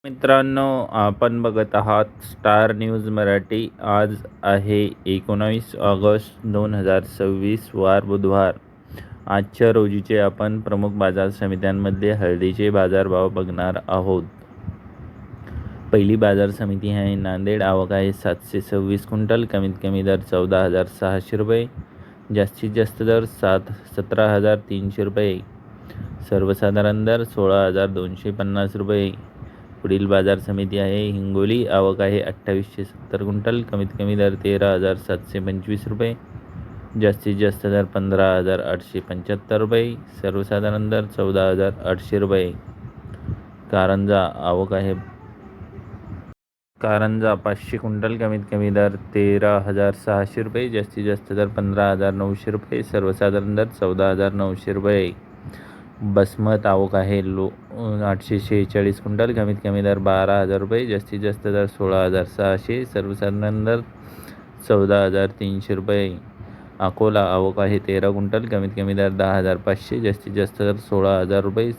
मित्रांनो, आपण बघत आहात स्टार न्यूज मराठी. आज आहे 19 ऑगस्ट 2026, वार बुधवार. आजच्या रोजीचे आपण प्रमुख बाजार समित्यांमध्ये हळदीचे बाजारभाव बघणार आहोत. पहिली बाजार समिती आहे नांदेड. आवक आहे 726 क्विंटल. कमीत कमी दर 14,600 रुपये. जास्तीत जास्त दर 17,300 रुपये. सर्वसाधारण दर 16,250 रुपये. पुढील बाजार समिती आहे हिंगोली. आवक आहे 2870 क्विंटल. कमीत कमी दर 13,725 रुपये. जास्तीत जास्त दर 15,875 रुपये. सर्वसाधारण दर 14,800 रुपये. कारंजा. आवक आहे कारंजा 500 क्विंटल. कमीत कमी दर 13,600 रुपये. जास्तीत जास्त दर 15,900 रुपये. सर्वसाधारण दर 14,900 रुपये. बसमत. आवक आहे 846 क्विंटल. कमीत कमी दर 12,000 रुपये. जास्तीत जास्त दर 16,600. सर्वसाधारण दर 14,300 रुपये. अकोला. आवक आहे 13 क्विंटल. कमीत कमी दर 10,500. जास्तीत जास्त दर 16,000 रुपये.